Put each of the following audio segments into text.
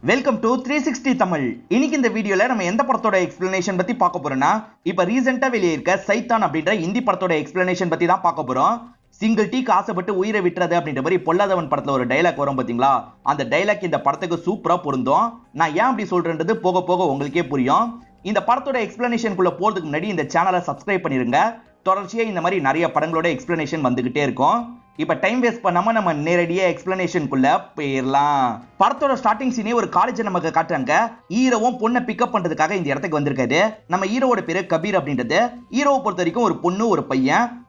Welcome to 360 Tamil. இன்னைக்கு இந்த வீடியோல நம்ம எந்த படத்தோட எக்ஸ்பிளனேஷன் பத்தி பார்க்க போறோம்னா, இப்ப ரீசெண்டா வெளியே இருக்க சைத்தான் அப்படின்ற இந்தி படத்தோட எக்ஸ்பிளனேஷன் பத்தி தான் பார்க்க போறோம். சிங்கிள் டீக்கு ஆசைப்பட்டு உயிரை விட்டுறது அப்படின்ற மாதிரி பொல்லாதவன் படத்துல ஒரு டைலாக் வரும் பாத்தீங்களா, அந்த டைலாக் இந்த படத்துக்கு சூப்பரா பொருந்தும். நான் ஏன் அப்படி சொல்றேன்றது போக போக உங்களுக்கே புரியும். இந்த படத்தோட எக்ஸ்பிளனேஷனுக்குள்ள போறதுக்கு முன்னாடி இந்த சேனலை சப்ஸ்கிரைப் பண்ணிருங்க. தொடர்ச்சியா இந்த மாதிரி நிறைய படங்களோட எக்ஸ்பிளனேஷன் வந்துகிட்டே இருக்கும். இப்ப டைம் வேஸ்ட் பண்ணாம நம்ம நேரடியா எக்ஸ்பிளனேஷனுக்குள்ள போயிடலாம். படத்தோட ஸ்டார்டிங் சீனே ஒரு காலேஜ் நமக்கு காட்டுறாங்க. ஹீரோவும் பொண்ணை பிக்கப் பண்றதுக்காக இந்த இடத்துக்கு வந்திருக்காரு. நம்ம ஹீரோவோட பேரு கபீர் அப்படின்றது. ஹீரோவை பொறுத்த வரைக்கும் ஒரு பொண்ணு ஒரு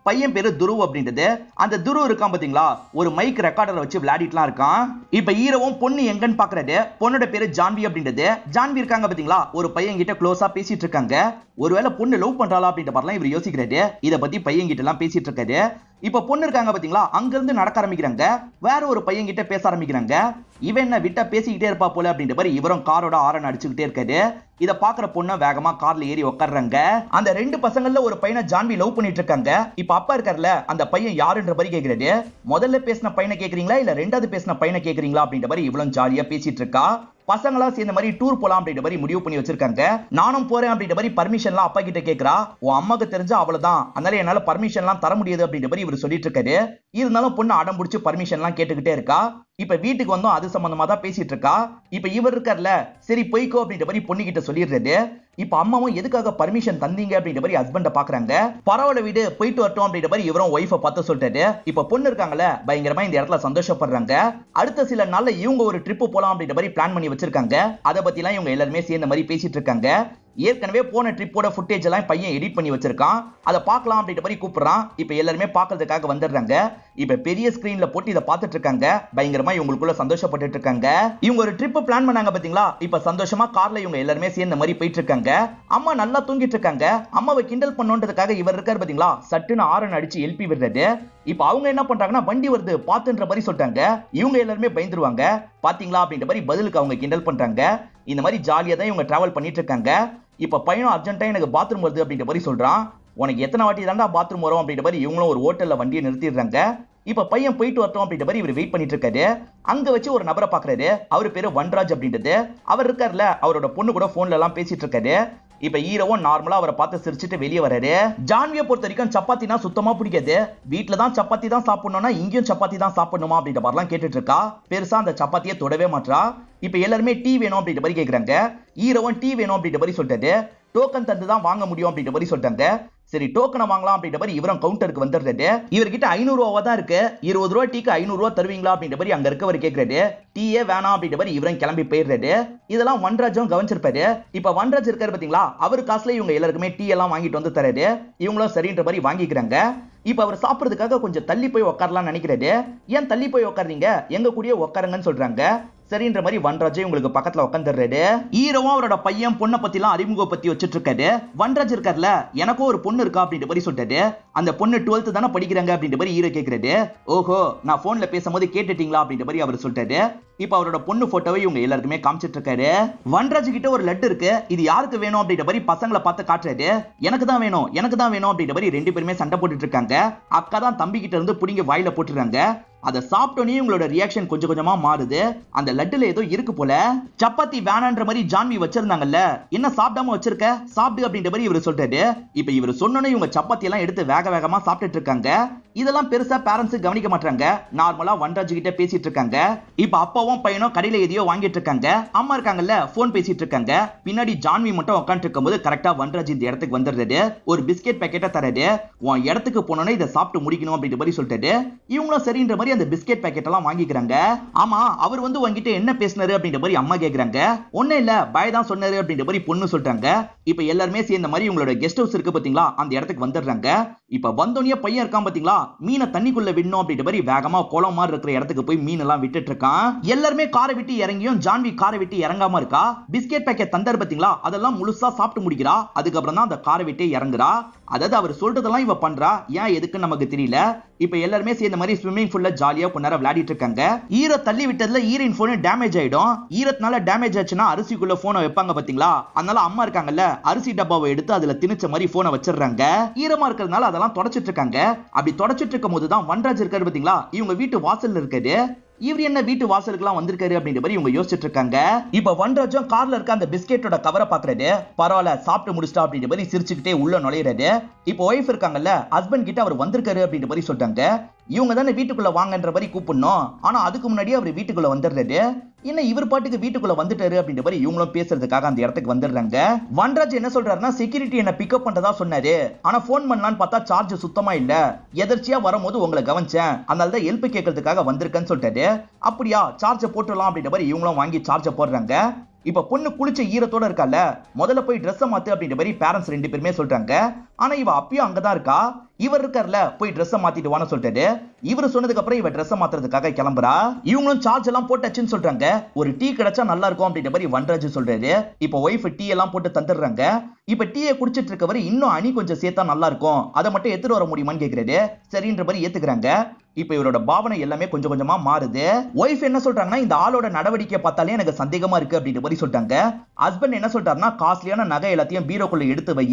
பையன் பேரு துருவ் அப்படின்றது. அந்த துருவ் இருக்கான் பாத்தீங்களா, ஒரு மைக் ரெக்கார்டரை வச்சு விளையாடிட்டுலாம் இருக்கான். இப்ப ஹீரோவும் பொண்ணு எங்கன்னு பாக்குறாரு. பொண்ணோட பேரு ஜான்வி அப்படின்றது. ஜான்வி இருக்காங்க பாத்தீங்களா, ஒரு பையன் கிட்ட க்ளோஸா பேசிட்டு இருக்காங்க. ஒருவேளை பொண்ணு லவ் பண்றாளா அப்படின்ற மாதிரிலாம் இவர் யோசிக்கிறாரு. இதை பத்தி பையன் கிட்ட எல்லாம் பேசிட்டு இருக்காரு. இப்ப பொண்ணு இருக்காங்க பாத்தீங்களா, அங்க இருந்து நடக்க ஆரம்பிக்கிறாங்க. வேற ஒரு பையன் கிட்ட பேச ஆரம்பிக்கிறாங்க. இவன் என்ன விட்டா பேசிக்கிட்டே இருப்பா போல அப்படின்ற மாதிரி இவரும் காரோட ஆரன் அடிச்சுக்கிட்டே இருக்காரு. இத பாக்குற பொண்ணு வேகமா கார்ல ஏறி உட்கார்றாங்க. அந்த ரெண்டு பசங்கள்ல ஒரு பையனை ஜான்வி லவ் பண்ணிட்டு இருக்காங்க. இப்ப அப்பா இருக்காருல, அந்த பையன் யாருன்ற மாதிரி கேக்குறாரு. முதல்ல பேசின பையனை கேக்குறீங்களா இல்ல ரெண்டாவது பேசின பையனை கேக்குறீங்களா அப்படின்ற மாதிரி இவ்வளவு ஜாலியா பேசிட்டு இருக்கா. பசங்களா சேர்ந்த மாதிரி டூர் போலாம் அப்படின்ற மாதிரி முடிவு பண்ணி வச்சிருக்காங்க. நானும் போறேன் அப்படின்ற மாதிரி பர்மிஷன்லாம் அப்பா கிட்ட கேக்குறா. உன் அம்மாக்கு தெரிஞ்சா அவ்வளவுதான், அதனால என்னால பர்மிஷன்லாம் தர முடியாது அப்படின்ற மாதிரி இவர் சொல்லிட்டு இருக்காரு. இருந்தாலும் பொண்ணு அடம் பிடிச்சு பர்மிஷன்லாம் கேட்டுக்கிட்டே இருக்கா. இப்ப வீட்டுக்கு வந்தோம் அது சம்பந்தமா தான் பேசிட்டு இருக்கா. இப்ப இவர் இருக்கார்ல, சரி போய்க்கோ அப்படின்ற மாதிரி பொண்ணு கிட்ட சொல்லிடுறாரு. இப்ப அம்மாவும் எதுக்காக பர்மிஷன் தந்தீங்க அப்படின்ற மாதிரி ஹஸ்பண்ட பாக்குறாங்க. பரவாயில்ல வீடு போயிட்டு வரட்டும் அப்படின்ற மாதிரி இவரும் ஒய்ஃபை பார்த்து சொல்லிட்டாரு. இப்ப பொண்ணு இருக்காங்கல்ல, பயங்கரமா இந்த இடத்துல சந்தோஷப்படுறாங்க. அடுத்த சில நாள்ல இவங்க ஒரு ட்ரிப் போலாம் அப்படின்ற மாதிரி பிளான் பண்ணி வச்சிருக்காங்க. அதை பத்தி எல்லாம் இவங்க எல்லாருமே சேர்ந்த மாதிரி பேசிட்டு இருக்காங்க. ஏற்கனவே போன ட்ரிப்போட ஃபுட்டேஜ் எல்லாம் பையன் எடிட் பண்ணி வச்சிருக்கான். அதை பார்க்கலாம் அப்படின்ற மாதிரி கூப்பிடுறான். இப்ப எல்லாருமே பார்க்கறதுக்காக வந்துடுறாங்க. இப்ப பெரிய ஸ்கிரீன்ல போட்டு இதை பார்த்துட்டு இருக்காங்க. பயங்கரமா இவங்களுக்குள்ள சந்தோஷப்பட்டு இருக்காங்க. இவங்க ஒரு ட்ரிப் பிளான் பண்ணாங்க பாத்தீங்களா. இப்ப சந்தோஷமா கார்ல இவங்க எல்லாருமே சேர்ந்த மாதிரி போயிட்டு இருக்காங்க. அம்மா நல்லா தூங்கிட்டு இருக்காங்க. அம்மாவை கிண்டல் பண்ணணுன்றதுக்காக இவர் இருக்காரு பாத்தீங்களா, சட்டுன்னு ஆரன் அடிச்சு எழுப்பி விடுறாரு. இப்ப அவங்க என்ன பண்றாங்கன்னா, வண்டி வருது பாத்துன்ற மாதிரி சொல்லிட்டாங்க. இவங்க எல்லாருமே பயந்துருவாங்க. பாத்தீங்களா அப்படின்ற மாதிரி பதிலுக்கு அவங்க கிண்டல் பண்றாங்க. இந்த மாதிரி ஜாலியா தான் இவங்க டிராவல் பண்ணிட்டு இருக்காங்க. இப்ப பையனும் அர்ஜென்ட்டா எனக்கு பாத்ரூம் வருது அப்படின்ற மாதிரி சொல்றான். உனக்கு எத்தனை வாட்டி தாண்டா பாத்ரூம் வரும் அப்படின்ற மாதிரி இவங்களும் ஒரு ஹோட்டல்ல வண்டியை நிறுத்திடுறாங்க. இப்ப பையன் போயிட்டு வரட்டும் அப்படின்ற மாதிரி இவர் வெயிட் பண்ணிட்டு இருக்காரு. அங்க வச்சு ஒரு நபரை பாக்குறாரு. அவரு பேரு வன்ராஜ் அப்படின்றது. அவர் இருக்காருல, அவரோட பொண்ணு கூட போன்ல எல்லாம் பேசிட்டு இருக்காரு. இப்ப ஹீரோவும் நார்மலா அவரை பார்த்து சிரிச்சுட்டு வெளியே வராரு. ஜான்வியை பொறுத்த வரைக்கும் சப்பாத்தினா சுத்தமா பிடிக்காது. வீட்டுல தான் சப்பாத்தி தான் சாப்பிடணும்னா இங்கேயும் சப்பாத்தி தான் சாப்பிடணுமா அப்படின்ற மாதிரிலாம் கேட்டுட்டு இருக்கா. பெருசா அந்த சப்பாத்தியை தொடவே மாட்டா. இப்ப எல்லாருமே டீ வேணும் அப்படின்ற மாதிரி கேக்குறாங்க. ஹீரோவும் டீ வேணும் அப்படின்ற மாதிரி சொல்லிட்டாரு. டோக்கன் தந்து தான் வாங்க முடியும் அப்படின்ற மாதிரி சொல்லிட்டாங்க. சரி டோக்கனை வாங்கலாம் அப்படின்ற மாதிரி இவரும் கவுண்டருக்கு வந்துடுறாரு. இவர்கிட்ட 500 ரூபா தான் இருக்கு. 20 ரூபா டீக்கு 500 ரூபா தருவீங்களா அப்படின்ற மாதிரி அங்க இருக்கவர் கேட்கிறாரு. டீயே வேணாம் அப்படின்ற மாதிரி இவரும் கிளம்பி போயிடுறாரு. இதெல்லாம் வன்ராஜும் கவனிச்சிருப்பாரு. இப்ப வன்ராஜ் இருக்காரு பாத்தீங்களா, அவர் காசுல இவங்க எல்லாருக்குமே டீ எல்லாம் வாங்கிட்டு வந்து தராரு. இவங்களும் சரின்ற மாதிரி வாங்கிக்கிறாங்க. இப்ப அவர் சாப்பிடுறதுக்காக கொஞ்சம் தள்ளி போய் உட்காரலாம் நினைக்கிறாரு. ஏன் தள்ளி போய் உட்காருறீங்க, எங்க கூடயே உட்காருங்கன்னு சொல்றாங்க. சரின்ற மாதிரி வன்ராஜ் உங்களுக்கு பக்கத்துல உட்காந்துடுறாரு. ஹீரோவும் அவரோட பையன் பொண்ணை பத்தி எல்லாம் அறிமுக பத்தி வச்சுட்டு இருக்காரு. வன்ராஜ் இருக்காருல, எனக்கும் ஒரு பொண்ணு இருக்கா அப்படின்ற மாதிரி சொல்லிட்டாரு. அந்த பொண்ணு 12th தானே படிக்கிறாங்க அப்படின்ற மாதிரி ஹீரோ கேக்குறாரு. ஓஹோ, நான் போன்ல பேசும்போது கேட்டுட்டீங்களா அப்படின்ற மாதிரி அவர் சொல்லிட்டாரு. இப்ப அவரோட பொண்ணு போட்டோவை இவங்க எல்லாருக்குமே காமிச்சிட்டு இருக்காரு. வன்ராஜ் கிட்ட ஒரு லட்டு இருக்கு, இது யாருக்கு வேணும் அப்படின்ற மாதிரி பசங்களை பார்த்து காட்டுறாரு. எனக்கு தான் வேணும் எனக்கு தான் வேணும் அப்படின்ற மாதிரி ரெண்டு பேருமே சண்டை போட்டுட்டு இருக்காங்க. அக்கா தான் தம்பி கிட்ட இருந்து புடிங்க வாயில போட்டுறாங்க. அதை சாப்பிட்டோன்னே உங்களோட ரியாக்ஷன் கொஞ்சம் கொஞ்சமா மாறுது. அந்த லட்டுல ஏதோ இருக்கு போல. சப்பாத்தி வேணான்ற மாதிரி ஜான்வி வச்சிருந்தாங்கல்ல, என்ன சாப்பிடாம வச்சிருக்க, சாப்பிடு அப்படின்ற மாதிரி இவர் சொல்றாரு. இப்ப இவர் சொன்னோன்னே இவங்க சப்பாத்தி எல்லாம் எடுத்து வேக வேகமா சாப்பிட்டுட்டு இருக்காங்க. இதெல்லாம் பெருசா பேரண்ட்ஸ் கவனிக்க மாட்டாங்க. நார்மலா வன்ராஜ் கிட்ட பேசிட்டு இருக்காங்க. இப்ப அப்பாவும் பையனும் கடையில எதையோ வாங்கிட்டு இருக்காங்க. அம்மா இருக்காங்கல்ல, போன் பேசிட்டு இருக்காங்க. பின்னாடி ஜான்வி மட்டும் உட்காந்து இருக்கும்போது கரெக்டா வன்ராஜ் இந்த இடத்துக்கு வந்துடுறாரு. ஒரு பிஸ்கெட் பேக்கெட்டை தராரு. உன் இடத்துக்கு போனோன்னே இதை சாப்பிட்டு முடிக்கணும் அப்படின்ற மாதிரி சொல்லிட்டாரு. இவங்களும் சரின்ற மாதிரி அந்த பிஸ்கெட் பாக்கெட் எல்லாம் வாங்கிக்கிறாங்க. ஆமா, அவர் வந்து உங்ககிட்ட என்ன பேசினாரு அப்படின்ற மாதிரி அம்மா கேக்குறாங்க. ஒண்ணே இல்ல, பாய் தான் சொன்னாரு அப்படின்ற மாதிரி பொண்ணு சொல்றாங்க. இப்ப எல்லாருமே சேர்ந்த மாதிரி உங்களோட கெஸ்ட் ஹவுஸ் இருக்கு பாத்தீங்களா, அந்த இடத்துக்கு வந்துடுறாங்க. இப்ப வந்தோனிய பையன் இருக்கான் பாத்தீங்களா, மீனை தண்ணிக்குள்ள விடணும் அப்படின்ற மாதிரி வேகமா குளம் மாதிரி இருக்கிற இடத்துக்கு போய் மீன் எல்லாம் விட்டுட்டு இருக்கான். எல்லாருமே காரை விட்டு இறங்கியும் ஜான்வி காரை விட்டு இறங்காம இருக்கா. பிஸ்கெட் பாக்கெட் தந்தாரு பாத்தீங்களா, அதெல்லாம் முழுசா சாப்பிட்டு முடிக்கிறா. அதுக்கப்புறம் தான் அந்த காரை விட்டு இறங்குறா. அதாவது அவர் சொல்றதெல்லாம் இவ பண்றா. ஏன் எதுக்கு நமக்கு தெரியல. இப்ப எல்லாருமே சேர்ந்த மாதிரி ஸ்விம்மிங் பூல்ல ஜாலியா கொஞ்ச நேரம் விளையாடிட்டு இருக்காங்க. ஈர தள்ளி விட்டதுல ஈரின் போன் டேமேஜ் ஆயிடும். ஈரத்தினால டேமேஜ் ஆச்சுன்னா அரிசிக்குள்ள போனை வைப்பாங்க பாத்தீங்களா, அதனால அம்மா இருக்காங்கல்ல, அரிசி டப்பாவை எடுத்து அதுல திணிச்ச மாதிரி போனை வச்சிடுறாங்க. ஈரமா இருக்கிறதுனால அதெல்லாம் தொடச்சிட்டு இருக்காங்க. அப்படி தொடச்சிட்டு இருக்கும் போதுதான் வன்ராஜ் இருக்காரு பாத்தீங்களா, இவங்க வீட்டு வாசல்ல இருக்காரு. இவர் என்ன வீட்டு வாசலுக்குலாம் வந்திருக்காரு அப்படின்ற மாதிரி இவங்க யோசிச்சுட்டு இருக்காங்க. இப்ப வன்ராஜும் கார்ல இருக்க அந்த பிஸ்கெட்டோட கவரை பாக்குறது, பரவாயில்ல சாப்பிட்டு முடிச்சிட்டா அப்படின்ற மாதிரி சிரிச்சுக்கிட்டே உள்ள நுழையிறது. இப்போ ஒய்ஃப் இருக்காங்கல்ல, ஹஸ்பண்ட் கிட்ட அவர் வந்திருக்காரு அப்படின்ற மாதிரி சொல்றாங்க. இவங்க தானே வீட்டுக்குள்ள வாங்கன்ற மாதிரி கூப்பிடணும், ஆனா அதுக்கு முன்னாடியே அவர் வீட்டுக்குள்ள வந்துடுறாரு. என்ன இவர் பாட்டுக்கு வீட்டுக்குள்ள வந்துட்டாரு அப்படின்ற மாதிரி இவங்களும் பேசுறதுக்காக அந்த இடத்துக்கு வந்துடுறாங்க. வன்ராஜ் என்ன சொல்றாருன்னா, செக்யூரிட்டி என்ன பிக்கப் பண்றதா சொன்னாரு, ஆனா போன் பண்ணலான்னு பார்த்தா சார்ஜ் சுத்தமா இல்ல, எதர்ச்சியா வரும்போது உங்களை கவனிச்சேன், அதனால தான் ஹெல்ப் கேட்கறதுக்காக வந்திருக்கேன்னு சொல்லிட்டாரு. அப்படியா, சார்ஜ போட்டுடலாம் அப்படின்ற மாதிரி இவங்களும் வாங்கி சார்ஜ போடுறாங்க. இப்ப பொண்ணு குளிச்ச ஈரத்தோட இருக்கால, முதல்ல போய் ட்ரெஸ் மாத்து அப்படின்ற மாதிரி பேரண்ட்ஸ் ரெண்டு பேருமே சொல்றாங்க. ஆனா இவ அப்பயும் அங்கதான் இருக்கா. இவர் இருக்கார்ல, போய் ட்ரெஸ் மாத்திட்டு வான்னு சொல்லிட்டாரு. இவரு சொன்னதுக்கு அப்புறம் இவ ட்ரெஸ் மாத்துறதுக்காக கிளம்புறா. இவங்களும் சார்ஜ் எல்லாம் போட்டாச்சுன்னு சொல்றாங்க. ஒரு டீ கிடைச்சா நல்லா இருக்கும் அப்படின்ற மாதிரி வன்ராஜ் சொல்றாரு. இப்ப ஒய்ஃப் டீ எல்லாம் போட்டு தந்துடுறாங்க. இப்ப டீயை குடிச்சிட்டு இருக்கவர் இன்னும் அணி கொஞ்சம் சேர்த்தா நல்லா இருக்கும், அதை மட்டும் எடுத்துட்டு வர முடியுமான்னு கேக்குறாரு. சரின்ற மாதிரி ஏத்துக்கிறாங்க. இப்ப இவரோட பாவனை எல்லாமே கொஞ்சம் கொஞ்சமா மாறுது. ஒய்ஃப் என்ன சொல்றாங்கன்னா, இந்த ஆளோட நடவடிக்கை பார்த்தாலே எனக்கு சந்தேகமா இருக்கு அப்படின்ற மாதிரி சொல்றாங்க. ஹஸ்பண்ட் என்ன சொல்றாருன்னா, காஸ்ட்லியான நகை எல்லாத்தையும் பீரோக்குள்ள எடுத்து வை,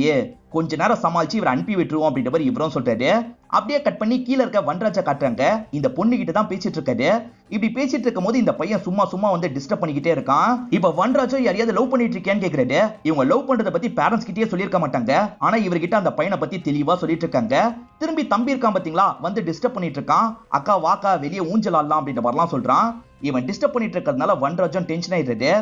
கொஞ்ச நேரம் சமாளிச்சு இவர் அனுப்பி விட்டுருவோம் அப்படின்ற மாதிரி இவரும் சொல்றாரு. அப்படியே கட் பண்ணி கீழே இருக்க வன்ராஜை காட்டுறாங்க. இந்த பொண்ணு கிட்ட தான் பேசிட்டு இருக்காரு. இப்படி பேசிட்டு இருக்கும் போது இந்த பையன் சும்மா சும்மா வந்து டிஸ்டர்ப் பண்ணிக்கிட்டே இருக்கான். இப்ப வன்ராஜும் யாரையாவது லவ் பண்ணிட்டு இருக்கேன்னு கேக்குறாரு. இவங்க லவ் பண்றதை பத்தி பேரண்ட்ஸ் கிட்டே சொல்லியிருக்க மாட்டாங்க, ஆனா இவர்கிட்ட அந்த பையனை பத்தி தெளிவா சொல்லிட்டு இருக்காங்க. திரும்பி தம்பி இருக்கான் பாத்தீங்களா, வந்து டிஸ்டர்ப் பண்ணிட்டு இருக்கான். அக்கா வாக்கா வெளியே ஊஞ்சல் ஆடலாம் அப்படின்ற மாதிரிலாம் சொல்றான். இவன் டிஸ்டர்ப் பண்ணிட்டு இருக்கிறதுனால வன்ராஜும் டென்ஷன் ஆயிடுறது.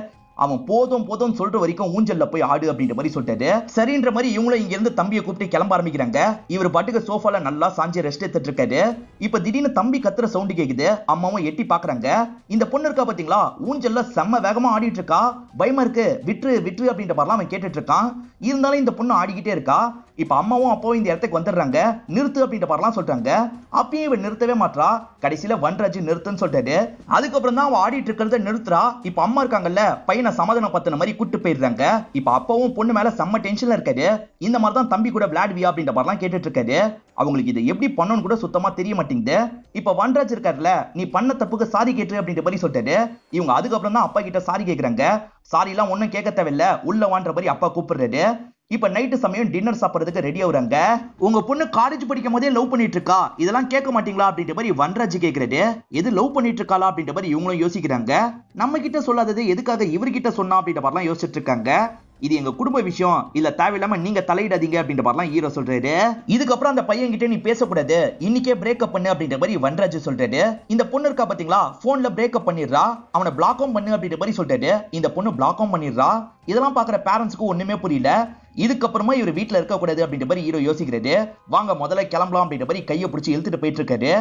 அவன் போதும் போதும் சொல்ற வரைக்கும் ஊஞ்சல்ல போய் ஆடு அப்படின்ற மாதிரி சொல்லிட்டாரு. சரின்ற மாதிரி இவங்களும் இங்க இருந்து தம்பியை கூப்பிட்டு கிளம்ப ஆரம்பிக்கிறாங்க. இவர் பாட்டுக்கு சோஃபால நல்லா சாஞ்சி ரெஸ்ட் எடுத்துட்டு இருக்காரு. இப்ப திடீர்னு தம்பி கத்துற சவுண்ட் கேக்குது. அம்மாவும் எட்டி பாக்குறாங்க. இந்த பொண்ணு இருக்கா பாத்தீங்களா, ஊஞ்சல்ல செம்ம வேகமா ஆடிட்டு இருக்கா. பயமா இருக்கு, விட்டுரு விட்டுரு அப்படின்ற மாதிரிலாம் அவன் கேட்டுட்டு இருக்கான். இருந்தாலும் இந்த பொண்ணு ஆடிக்கிட்டே இருக்கா. இப்ப அம்மாவும் அப்பாவும் இந்த இடத்துக்கு வந்துடுறாங்க. நிறுத்து அப்படின்ற மாதிரிலாம் சொல்றாங்க. அப்பயும் இவன் நிறுத்தவே மாட்டா. கடைசியில வன்ராஜ் நிறுத்துன்னு சொல்லிட்டாரு. அதுக்கப்புறம் தான் அவன் ஆடிட்டு இருக்கிறத நிறுத்துறா. இப்ப அம்மா இருக்காங்கல்ல, பையனை சமாதானம் பத்தின மாதிரி கூட்டு போயிடுறாங்க. இப்ப அப்பாவும் பொண்ணு மேல செம்ம டென்ஷன்ல இருக்காரு. இந்த மாதிரி தான் தம்பி கூட விளையாடுவியா அப்படின்ற மாதிரிலாம் கேட்டுட்டு இருக்காரு. அவங்களுக்கு இதை எப்படி பண்ணணும்னு கூட சுத்தமா தெரிய மாட்டேங்குது. இப்ப வன்ராஜ் இருக்காருல, நீ பண்ண தப்புக்கு சாரி கேட்டு அப்படின்ற மாதிரி சொல்லிட்டாரு. இவங்க அதுக்கப்புறம் தான் அப்பா கிட்ட சாரி கேக்குறாங்க. சாரி எல்லாம் ஒண்ணும் கேட்க தேவையில்ல, உள்ள வான்ற மாதிரி அப்பா கூப்பிடுறாரு. இப்ப நைட்டு சமயம் டின்னர் சாப்பிடுறதுக்கு ரெடி ஆகுறாங்க. உங்க பொண்ணு காலேஜ் படிக்கும் போதே லவ் பண்ணிட்டு இருக்கா, இதெல்லாம் கேட்க மாட்டீங்களா அப்படின்ற மாதிரி வன்ராஜ் கேக்குறாரு. எது லவ் பண்ணிட்டு இருக்காளா அப்படின்ற மாதிரி இவங்களும் யோசிக்கிறாங்க. நம்ம கிட்ட சொல்லாதது எதுக்காக இவர்கிட்ட சொன்னா அப்படின்ற மாதிரிலாம் யோசிச்சுட்டு இருக்காங்க. இது எங்க குடும்ப விஷயம், இல்ல தேவையில்லாம நீங்க தலையிடாதீங்க அப்படின்ற மாதிரிலாம் ஹீரோ சொல்றாரு. இதுக்கப்புறம் அந்த பையன் கிட்ட நீ பேசக்கூடாது, இன்னைக்கே பிரேக்கப் பண்ணு அப்படின்ற மாதிரி வன்ராஜ் சொல்றாரு. இந்த பொண்ணு இருக்கா பாத்தீங்களா, போன்ல பிரேக்கப் பண்ணிடுறா, அவனை பிளாக்கும் பண்ணு அப்படின்ற மாதிரி சொல்றாரு. இந்த பொண்ணு பிளாக்கும் பண்ணிடுறா. இதெல்லாம் பாக்குற பேரண்ட்ஸ்க்கு ஒண்ணுமே புரியல. இதுக்கப்புறமா இவர் வீட்டுல இருக்க கூடாது அப்படின்ற மாதிரி ஹீரோ யோசிக்கிறாரு. வாங்க முதல்ல கிளம்பலாம் அப்படின்ற மாதிரி கையை பிடிச்சி இழுத்துட்டு போயிட்டு இருக்காரு.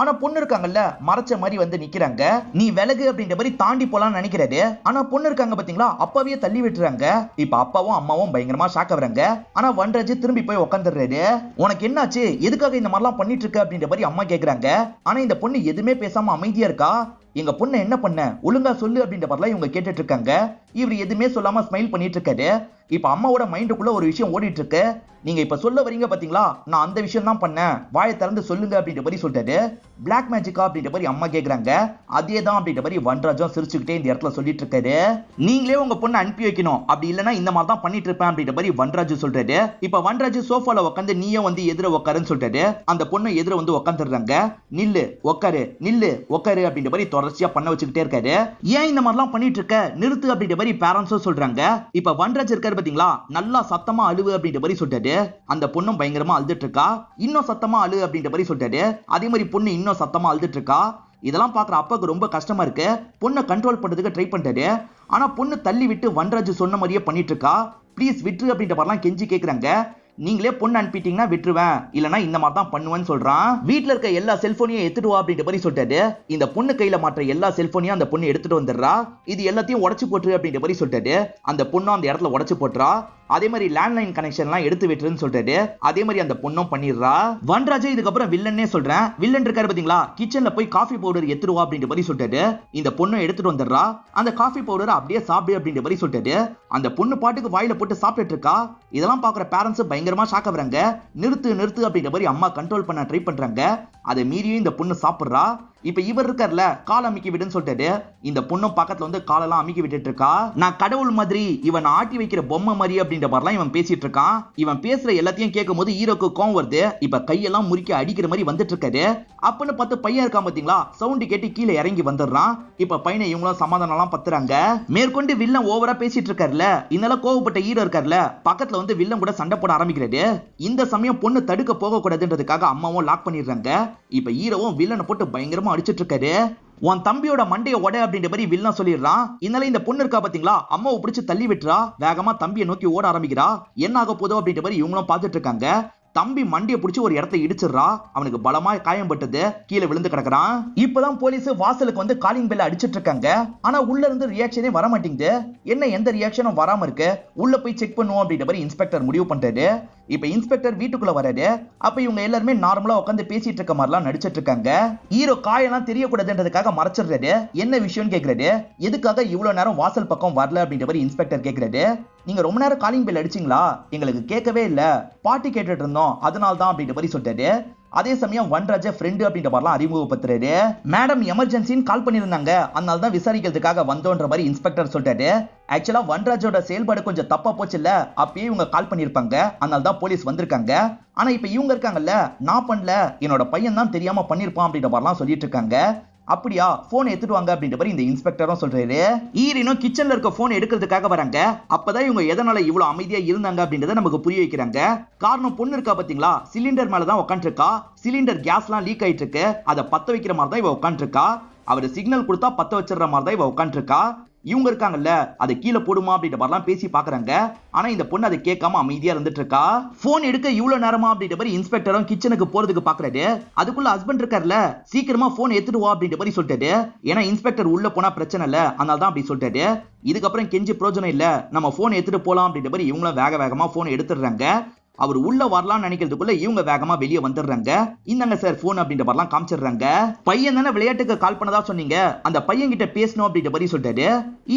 ஆனா பொண்ணு இருக்காங்கல்ல, மறைச்ச மாதிரி வந்து நிக்கிறாங்க. நீ விலகு அப்படின்ற மாதிரி தாண்டி போலாம்னு நினைக்கிறாரு. ஆனா பொண்ணு இருக்காங்க பாத்தீங்களா, அப்பாவே தள்ளி விட்டுறாங்க. இப்ப அப்பாவும் அம்மாவும் பயங்கரமா ஷாக் ஆகுறாங்க. ஆனா வன்ராஜ் திரும்பி போய் உட்காந்துடுறாரு. உனக்கு என்னாச்சு, எதுக்காக இந்த மாதிரிலாம் பண்ணிட்டு இருக்க அப்படின்ற மாதிரி அம்மா கேக்குறாங்க. ஆனா இந்த பொண்ணு எதுவுமே பேசாம அமைதியா இருக்கா. எங்க பொண்ணு என்ன பண்ண, ஒழுங்கா சொல்லு அப்படின்ற மாதிரிலாம் இவங்க கேட்டுட்டு இருக்காங்க. இவர் எதுவுமே சொல்லாம ஸ்மைல் பண்ணிட்டு இருக்காரு. இப்ப அம்மாவோட மைண்டுக்குள்ள ஒரு விஷயம் ஓடிட்டு இருக்கு. நீங்க இப்ப சொல்ல வரீங்க பாத்தீங்களா, நான் அந்த விஷயம் தான் பண்ணேன், வாயை திறந்து சொல்லுங்க அப்படின்ற மாதிரி சொல்லிட்டாரு. பிளாக் மேஜிக்கா அப்படின்ற மாதிரி அம்மா கேக்குறாங்க. அதே தான் அப்படின்ற மாதிரி வன்ராஜும் சிரிச்சுக்கிட்டே இந்த இடத்துல சொல்லிட்டு இருக்காரு. நீங்களே உங்க பொண்ணை அனுப்பி வைக்கணும், அப்படி இல்லைன்னா இந்த மாதிரி தான் பண்ணிட்டு இருப்பேன் அப்படின்ற மாதிரி வன்ராஜ் சொல்றாரு. இப்ப வன்ராஜ் சோஃபால உட்காந்து நீயே வந்து எதிர உட்காருன்னு சொல்லிட்டாரு. அந்த பொண்ணு எதிர வந்து உட்காந்துடுறாங்க. நில்லு உட்காரு, நில்லு உட்காரு அப்படின்ற மாதிரி தொடர்ச்சியா பண்ண வச்சுக்கிட்டே இருக்காரு. ஏன் இந்த மாதிரிலாம் பண்ணிட்டு இருக்க, நிறுத்து அப்படின்ற மாதிரி பேரண்ட்ஸும் சொல்றாங்க. இப்ப வன்ராஜ் இருக்காரு பாத்தீங்களா, நல்லா சத்தமா அழுவு அப்படின்ற மாதிரி சொல்லிட்டாரு. அந்த பொண்ணும் பயங்கரமா அழுதுட்டு இருக்கா. இன்னும் சத்தமா அழு அப்படின்ற மாதிரி சொல்லிட்டாரு. அதே மாதிரி பொண்ணு இன்னும் சத்தமா அழுதுட்டு இருக்கா. இதெல்லாம் பாக்குற அப்பாவுக்கு ரொம்ப கஷ்டமா இருக்கு. பொண்ணை கண்ட்ரோல் பண்றதுக்கு ட்ரை பண்ணிட்டாரு. ஆனா பொண்ணு தள்ளி விட்டு வன்ராஜ் சொன்ன மாதிரியே பண்ணிட்டு இருக்கா. ப்ளீஸ் விட்டுரு அப்படின்ற மாதிரிலாம் கெஞ்சி கேக்குறாங்க. நீங்களே பொண்ணு அனுப்பிட்டீங்கன்னா விட்டுருவேன், இல்லனா இந்த மாதிரி தான் பண்ணுவேன்னு சொல்றான். வீட்டுல இருக்க எல்லா செல்போனையும் எடுத்துட்டு வா அப்படின்ற மாதிரி சொல்லிட்டாரு. இந்த பொண்ணு கையில மாற்ற எல்லா செல்போனையும் அந்த பொண்ணு எடுத்துட்டு வந்துடுறா. இது எல்லாத்தையும் உடைச்சு போட்டுரு அப்படின்ற மாதிரி சொல்லிட்டாரு. அந்த பொண்ணும் அந்த இடத்துல உடைச்சு போட்டுறா. அதே மாதிரி லேண்ட்லைன் கனெக்ஷன் எல்லாம் எடுத்து விட்டுருன்னு சொல்லிட்டாரு. அதே மாதிரி அந்த பொண்ணும் பண்ணிடுறா. வன்ராஜ் இதுக்கப்புறம் வில்லன்னே சொல்றேன். வில்லன் இருக்காரு பாத்தீங்களா, கிச்சன்ல போய் காஃபி பவுடர் எடுத்துருவா அப்படின்ற மாதிரி சொல்லிட்டாரு. இந்த பொண்ணு எடுத்துட்டு வந்துடுறா. அந்த காஃபி பவுடர் அப்படியே சாப்பிடு அப்படின்ற மாதிரி சொல்லிட்டாரு. அந்த பொண்ணு பாட்டுக்கு வாயில போட்டு சாப்பிட்டுட்டு இருக்கா. இதெல்லாம் பாக்குற பேரண்ட்ஸ் பயங்கரமா ஷாக் ஆகுறாங்க. நிறுத்து நிறுத்து அப்படின்ற மாதிரி அம்மா கண்ட்ரோல் பண்ண ட்ரை பண்றாங்க. அதை மீறியும் இந்த பொண்ணு சாப்பிடுறா. இப்ப இவர் இருக்கார்ல கால் அமுக்கி விடுன்னு சொல்லிட்டு இந்த பொண்ணும் பக்கத்துல வந்து காலெல்லாம் அமுக்கி விட்டுட்டு இருக்கா. நான் கடவுள் மாதிரி, இவன் ஆட்டி வைக்கிற பொம்மை மாதிரி அப்படின்ற மாதிரிலாம் இவன் பேசிட்டு இருக்கான். இவன் பேசுற எல்லாத்தையும் கேட்கும் போது ஹீரோக்கு கோவம் வருது. இப்ப கையெல்லாம் முறுக்கி அடிக்கிற மாதிரி வந்துட்டு இருக்காரு. அப்பன்னு பார்த்து பையன் இருக்கான் பாத்தீங்களா, சவுண்ட் கேட்டு கீழே இறங்கி வந்துடுறான். இப்ப பையனை இவங்களும் சமாதானம் எல்லாம் பத்துறாங்க. மேற்கொண்டு வில்லன் ஓவரா பேசிட்டு இருக்காருல, இதனால கோவப்பட்ட ஹீரோ இருக்காருல பக்கத்துல வந்து வில்லன் கூட சண்டை போட ஆரம்பிக்கிறாரு. இந்த சமயம் பொண்ணு தடுக்க போக கூடாதுன்றதுக்காக அம்மாவும் லாக் பண்ணிடுறாங்க. இப்ப ஹீரோவும் வில்லனை போட்டு பயங்கரமா அடிச்சிட்டு இருக்காரு. உன் தம்பியோட மண்டைய உடை அப்படின்ற மாதிரி வில்லன் சொல்லிடுறான். இதனால இந்த பொண்ணு இருக்கா பாத்தீங்களா, அம்மாவை பிடிச்சு தள்ளி விட்டுறா. வேகமா தம்பியை நோக்கி ஓட ஆரம்பிக்கிறா. என்ன ஆக போதோ அப்படின்ற மாதிரி இவங்களும் பார்த்துட்டு இருக்காங்க. தம்பி மண்டியை பிடிச்சி ஒரு இடத்தை இடிச்சிடுறா. அவனுக்கு பலமா காயம் பட்டது, கீழே விழுந்து கிடக்குறான். இப்பதான் போலீஸ் வாசலுக்கு வந்து காலிங் பெல் அடிச்சிட்டு இருக்காங்க. ஆனா உள்ள இருந்து ரியாக்ஷனே வர மாட்டேங்குது. என்ன எந்த ரியாக்ஷனும் வராம இருக்கு, உள்ள போய் செக் பண்ணுவோம் அப்படின்ற மாதிரி இன்ஸ்பெக்டர் முடிவு பண்றாரு. இப்ப இன்ஸ்பெக்டர் வீட்டுக்குள்ள வராரு. அப்ப இவங்க எல்லாருமே நார்மலா உட்காந்து பேசிட்டு இருக்க மாதிரிலாம் நடிச்சிட்டு இருக்காங்க. ஹீரோ காயெல்லாம் தெரியக்கூடாதுன்றதுக்காக மறைச்சிடுறாரு. என்ன விஷயம்னு கேக்குறாரு. எதுக்காக இவ்வளவு நேரம் வாசல் பக்கம் வரல அப்படின்ற மாதிரி இன்ஸ்பெக்டர் கேக்குறாரு. நீங்க ரொம்ப நேரம் காலிங் பெல் அடிச்சீங்களா, எங்களுக்கு கேட்கவே இல்ல, பாட்டி கேட்டுட்டு இருந்தோம், அதனால தான் அப்படின்ற மாதிரி சொல்றாரு. அதே சமயம் வன்ராஜ ஃப்ரெண்டு அப்படின்ற மாதிரிலாம் அறிமுகப்படுத்துறாரு. மேடம் எமர்ஜென்சின்னு கால் பண்ணியிருந்தாங்க, அதனால தான் விசாரிக்கிறதுக்காக வந்தோன்ற மாதிரி இன்ஸ்பெக்டர் சொல்றாரு. ஆக்சுவலா வன்ராஜோட செயல்பாடு கொஞ்சம் தப்பா போச்சு இல்ல, அப்பயே இவங்க கால் பண்ணிருப்பாங்க, அதனால தான் போலீஸ் வந்திருக்காங்க. ஆனா இப்ப இவங்க இருக்காங்கல்ல, நான் பண்ணல, என்னோட பையன் தான் தெரியாம பண்ணிருப்பான் அப்படின்ற மாதிரிலாம் சொல்லிட்டு இருக்காங்க. அப்படியா, போன் எடுத்துட்டு வாங்க அப்படின்ற மாதிரி இந்த இன்ஸ்பெக்டரும் சொல்றாரு. ஈரினும் கிச்சன்ல இருக்க போன் எடுக்கிறதுக்காக வராங்க. அப்பதான் இவங்க எதனால இவ்வளவு அமைதியா இருந்தாங்க அப்படின்றத நமக்கு புரிய வைக்கிறாங்க. காரணம் பொண்ணு இருக்கா பாத்தீங்களா, சிலிண்டர் மேலதான் உட்காந்து இருக்கா. சிலிண்டர் கேஸ் எல்லாம் லீக் ஆயிட்டு இருக்கு, அதை பத்த வைக்கிற மாதிரி தான் இவ உட்காந்து இருக்கா. அவரு சிக்னல் கொடுத்தா பத்த வச்சிடற மாதிரி தான் இவ உட்காந்து இருக்கா. இவங்க இருக்காங்கல்ல, அதை கீழே போடுமா அப்படின்ற மாதிரிலாம் பேசி பாக்குறாங்க. ஆனா இந்த பொண்ணு அதை கேட்காம அமைதியா இருந்துட்டு இருக்கா. போன் எடுக்க இவ்வளவு நேரமா அப்படின்ற மாதிரி இன்ஸ்பெக்டரும் கிச்சனுக்கு போறதுக்கு பாக்குறாரு. அதுக்குள்ள ஹஸ்பண்ட் இருக்காருல்ல, சீக்கிரமா போன் எடுத்துட்டு வா அப்படின்ற மாதிரி சொல்லிட்டாரு. ஏன்னா இன்ஸ்பெக்டர் உள்ள போனா பிரச்சனை இல்ல, அதனால தான் அப்படி சொல்லிட்டாரு. இதுக்கப்புறம் கெஞ்சி பிரோஜனம் இல்ல, நம்ம போன் எடுத்துட்டு போலாம் அப்படின்ற மாதிரி இவங்களும் வேக வேகமா போன் எடுத்துடுறாங்க. அவர் உள்ள வரலாம்னு நினைக்கிறதுக்குள்ள இவங்க வேகமா வெளியே வந்துடுறாங்க. இந்தாங்க சார் போன் அப்படின்ற மாதிரிலாம் காமிச்சிடுறாங்க. பையன் தானே விளையாட்டுக்கு கால் பண்ணதா சொன்னீங்க, அந்த பையன் கிட்ட பேசணும் அப்படின்ற மாதிரி சொல்லிட்டாரு.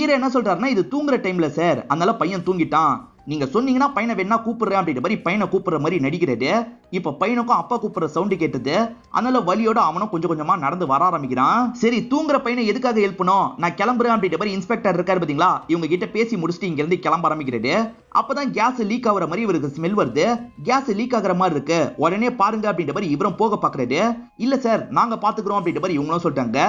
ஈர என்ன சொல்றாருன்னா, இது தூங்குற டைம்ல சார், அதனால பையன் தூங்கிட்டான், நீங்க சொன்னீங்கன்னா பையனை வேணா கூப்பிடுறேன் அப்படின்ற மாதிரி பையனை கூப்பிடுற மாதிரி நடிக்கிறது. இப்ப பையனுக்கும் அப்பா கூப்பிடுற சவுண்ட் கேட்டது. அதனால வலியோட அவனும் கொஞ்சம் கொஞ்சமா நடந்து வர ஆரம்பிக்கிறான். சரி, தூங்குற பையனை எதுக்காக ஹெல்ப் பண்ணும், நான் கிளம்புறேன் அப்படின்ற மாதிரி இன்ஸ்பெக்டர் இருக்காரு பாத்தீங்களா, இவங்க கிட்ட பேசி முடிச்சுட்டு இங்க இருந்து கிளம்ப ஆரம்பிக்கிறது. அப்பதான் கேஸ் லீக் ஆகுற மாதிரி இவருக்கு ஸ்மெல் வருது. கேஸ் லீக் ஆகுற மாதிரி இருக்கு, உடனே பாருங்க அப்படின்ற மாதிரி இவரும் போக பாக்குறாரு. இல்ல சார், நாங்க பாத்துக்கிறோம் அப்படின்ற மாதிரி இவங்களும் சொல்லிட்டாங்க.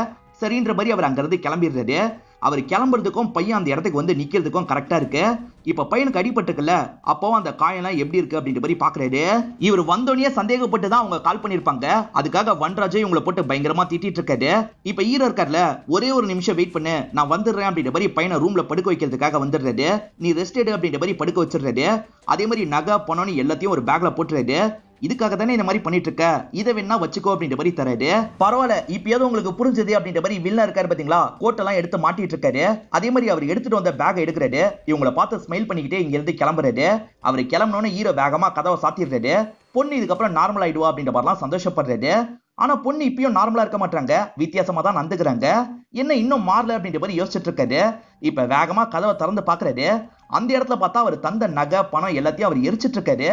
சரின்ற மாதிரி அவர் அங்க இருந்து கிளம்பிடுறாரு. அவர் கிளம்புறதுக்கும் பையன் அந்த இடத்துக்கு வந்து நிக்கிறதுக்கும் கரெக்டா இருக்கு. இப்ப பையனுக்கு அடிபட்டுக்குல்ல, அப்போ அந்த காயெல்லாம் எப்படி இருக்கு அப்படின்ற மாதிரி பாக்குறாரு. இவர் வந்தோடனே சந்தேகப்பட்டு தான் அவங்க கால் பண்ணிருப்பாங்க. அதுக்காக வன்ராஜே இவங்களை போட்டு பயங்கரமா திட்டிட்டு இருக்காரு. இப்ப ஹீரோ இருக்கார்ல, ஒரே ஒரு நிமிஷம் வெயிட் பண்ணு, நான் வந்துடுறேன் அப்படின்ற மாதிரி பையனை ரூம்ல படுக்க வைக்கிறதுக்காக வந்துடுறாரு. நீ ரெஸ்ட் எடு அப்படின்ற மாதிரி படுக்க வச்சிடுறாரு. அதே மாதிரி நகை பணம் எல்லாத்தையும் ஒரு பேக்ல போட்டுறாரு. இதுக்காக தானே இந்த மாதிரி பண்ணிட்டு இருக்க, இதை வேணா வச்சுக்கோ அப்படின்ற மாதிரி தராரு. பரவாயில்ல, இப்பயாவது உங்களுக்கு புரிஞ்சது அப்படின்ற மாதிரி வில்லன் இருக்காரு பாத்தீங்களா, கோட்டெல்லாம் எடுத்து மாட்டிட்டு இருக்காரு. அதே மாதிரி அவர் எடுத்துட்டு வந்த பேக் எடுக்கிறாரு. இவங்களை பார்த்து ஸ்மைல் பண்ணிக்கிட்டே இங்க இருந்து கிளம்புறாரு. அவர் கிளம்பினோன்னு ஹீரோ வேகமா கதவை சாத்திடுறாரு. பொண்ணு இதுக்கப்புறம் நார்மல் ஆயிடுவா அப்படின்ற மாதிரிலாம் சந்தோஷப்படுறாரு. ஆனா பொண்ணு இப்பயும் நார்மலா இருக்க மாட்டாங்க, வித்தியாசமா தான் நடந்துக்கிறாங்க. என்ன இன்னும் மாறல அப்படின்ற மாதிரி யோசிச்சுட்டு இருக்காரு. இப்ப வேகமா கதவை திறந்து பாக்குறாரு. அந்த இடத்துல பார்த்தா அவர் தந்த நகை பணம் எல்லாத்தையும் அவர் எரிச்சிட்டு இருக்காரு.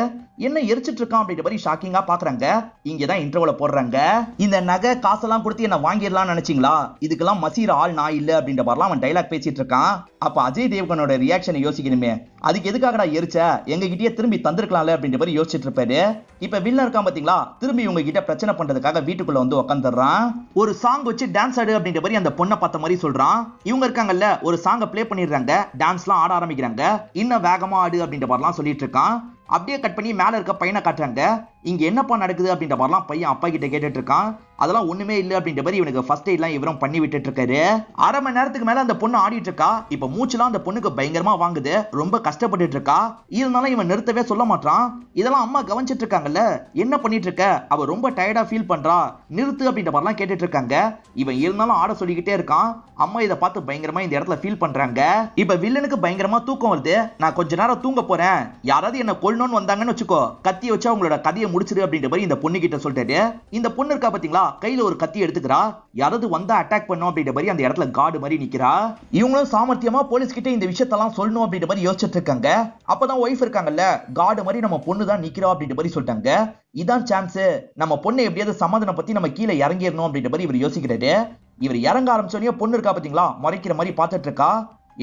என்ன எரிச்சிட்டு இருக்கான் அப்படின்ற மாதிரி ஷாக்கிங்கா பாக்குறாங்க. இங்கதான் இன்டர்வல போடுறாங்க. இந்த நகை காசெல்லாம் கொடுத்து என்ன வாங்கிடலாம் நினைச்சீங்களா, இதுக்கெல்லாம் மசீர ஆள் நான் இல்ல அப்படின்ற மாதிரிலாம் அவன் டைலாக் பேசிட்டு இருக்கான். அப்ப அஜய் தேவ்கனோட ரியாக்ஷனை யோசிக்கணுமே, அதுக்கு எதுக்காகடா எரிச்ச, எங்க கிட்டயே திரும்பி தந்திருக்கலாம்ல அப்படின்ற மாதிரி யோசிச்சுட்டு இருப்பாரு. இப்ப வில்லன் இருக்கான் பாத்தீங்களா, திரும்பி இவங்க கிட்ட பிரச்சனை பண்றதுக்காக வீட்டுக்குள்ள வந்து உட்காந்துடுறான். ஒரு சாங் வச்சு டான்ஸ் ஆடு அப்படின்ற மாதிரி அந்த பொண்ணை பார்த்த மாதிரி சொல்றான். இவங்க இருக்காங்கல்ல, ஒரு சாங்கை பிளே பண்ணிடுறாங்க, டான்ஸ்லாம் ஆட ஆரம்பிக்கிறாங்க. இன்னும் வேகமா ஆடு அப்படின்ற மாதிரிலாம் சொல்லிட்டு இருக்கான். அப்படியே கட் பண்ணி மேல இருக்க பையனை காட்டுறாங்க. இங்க என்னப்பா நடக்குது அப்படின்ற மாதிரிலாம் பையன் அப்பா கிட்ட கேட்டுட்டு இருக்கான். அதெல்லாம் ஒண்ணுமே இல்ல அப்படின்ற மாதிரி இவனுக்கு ஃபர்ஸ்ட் எய்ட்லாம் இவரும் பண்ணி விட்டுட்டு இருக்காரு. அரை மணி நேரத்துக்கு மேல அந்த பொண்ணு ஆடிட்டு இருக்கா. இப்ப மூச்சுலாம் அந்த பொண்ணுக்கு பயங்கரமா வாங்குது, ரொம்ப கஷ்டப்பட்டு இருக்கா. இருந்தாலும் இவன் நிறுத்தவே சொல்ல மாட்டான். இதெல்லாம் அம்மா கவனிச்சிட்டு இருக்காங்கல்ல, என்ன பண்ணிட்டு இருக்க, அவ ரொம்ப டயர்டா ஃபீல் பண்றா, நிறுத்து அப்படின்ற மாதிரிலாம் கேட்டுட்டு இருக்காங்க. இவன் இருந்தாலும் ஆட சொல்லிக்கிட்டே இருக்கான். அம்மா இதை பார்த்து பயங்கரமா இந்த இடத்துல ஃபீல் பண்றாங்க. இப்ப வில்லனுக்கு பயங்கரமா தூக்கம் வருது. நான் கொஞ்ச நேரம் தூங்க போறேன், யாராவது என்ன கொல்லணும்னு வந்தாங்கன்னு வச்சுக்கோ, கத்தி வச்சு அவங்களோட கதையை முடிச்சிரு அப்படின்ற மாதிரி இந்த பொண்ணு கிட்ட சொல்லிட்டாரு. இந்த பொண்ணு இருக்கா பாத்தீங்களா, கையில ஒரு கத்தி எடுத்துக்கிறா. யாராவது வந்தா அட்டாக் பண்ணும் அப்படின்ற மாதிரி அந்த இடத்துல கார்டு மாதிரி நிக்கிறா. இவங்களும் சாமர்த்தியமா போலீஸ் கிட்ட இந்த விஷயத்தெல்லாம் சொல்லணும் அப்படின்ற மாதிரி யோசிச்சுட்டு இருக்காங்க. அப்பதான் ஒய்ஃப் இருக்காங்கல்ல, கார்டு மாதிரி நம்ம பொண்ணு தான் நிக்கிறா அப்படின்ற மாதிரி சொல்லிட்டாங்க. இதான் சான்ஸ், நம்ம பொண்ணை எப்படியாவது சமாதானம் பத்தி நம்ம கீழே இறங்கிடணும் அப்படின்ற மாதிரி இவர் யோசிக்கிறாரு. இவர் இறங்க ஆரம்பிச்சோடனே பொண்ணு இருக்கா பாத்தீங்களா, முறைக்கிற மாதிரி பாத்துட்டு இருக்கா.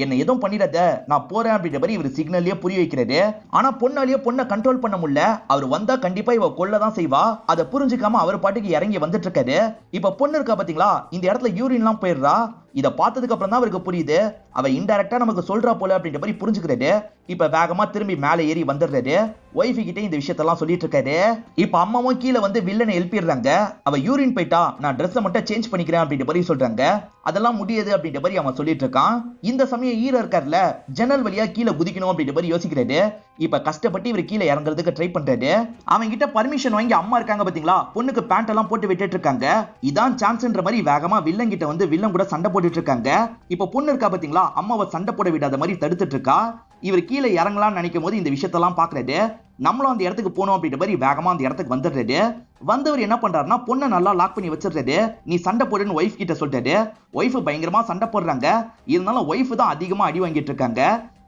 என்ன எதுவும் பண்ணிடாத, நான் போறேன் அப்படின்ற மாதிரி இவர் சிக்னல்லயே புரிய வைக்கிறாரு. ஆனா பொண்ணாலேயே பொண்ணை கண்ட்ரோல் பண்ண முடியல. அவர் வந்தா கண்டிப்பா இவ கொல்லதான் செய்வா. அதை புரிஞ்சுக்காம அவர் பாட்டுக்கு இறங்கி வந்துட்டு இருக்காரு. இப்ப பொண்ணு இருக்கா பாத்தீங்களா, இந்த இடத்துல யூரின் எல்லாம் போயிடுறா. இதை பார்த்ததுக்கு அப்புறம் தான் அவருக்கு புரியுது, அவ இன்டைரக்டா நமக்கு சொல்றா போல அப்படின்ற மாதிரி புரிஞ்சுக்கிறாரு. இப்ப வேகமா திரும்பி மேலே ஏறி வந்துடுறாரு. ஒய்ஃப் கிட்ட இந்த விஷயத்தெல்லாம் சொல்லிட்டு இருக்காரு. இப்ப அம்மாவும் கீழே வந்து வில்லனை எழுப்பிடுறாங்க. அவ யூரின் போயிட்டா, நான் ட்ரெஸ்ஸை மட்டும் சேஞ்ச் பண்ணிக்கிறேன் அப்படின்ற மாதிரி சொல்றாங்க. அதெல்லாம் முடியாது அப்படின்ற மாதிரி அவன் சொல்லிட்டு இருக்கான். இந்த சமயம் ஈர இருக்காருல, ஜன்னல் வழியா கீழே குதிக்கணும் அப்படின்ற மாதிரி யோசிக்கிறாரு. இப்ப கஷ்டப்பட்டு இவர் கீழே இறங்குறதுக்கு ட்ரை பண்றாரு. அவங்க கிட்ட பர்மிஷன் வாங்கி அம்மா இருக்காங்க பாத்தீங்களா, பொண்ணுக்கு பேண்ட் எல்லாம் போட்டு விட்டுட்டு இருக்காங்க. இதான் சான்ஸ்ன்ற மாதிரி வேகமா வில்லன் கிட்ட வந்து வில்லன் கூட சண்டை போட்டுட்டு இருக்காங்க. இப்ப பொண்ணு இருக்கா பாத்தீங்களா, அம்மாவை சண்டை போட விடாத மாதிரி தடுத்துட்டு இருக்கா. இவர் கீழே இறங்கலாம்னு நினைக்கும் போது இந்த விஷயத்தெல்லாம் பாக்குறாரு. நம்மளும் அந்த இடத்துக்கு போனோம் அப்படின்ற மாதிரி வேகமா அந்த இடத்துக்கு வந்துடுறாரு. வந்தவர் என்ன பண்றாருன்னா, பொண்ணை நல்லா லாக் பண்ணி வச்சிடுறாரு. நீ சண்டை போடுன்னு ஒய்ஃப் கிட்ட சொல்லிட்டாரு. ஒய்ஃப் பயங்கரமா சண்டை போடுறாங்க. இருந்தாலும் ஒய்ஃப் தான் அதிகமா அடி வாங்கிட்டு இருக்காங்க.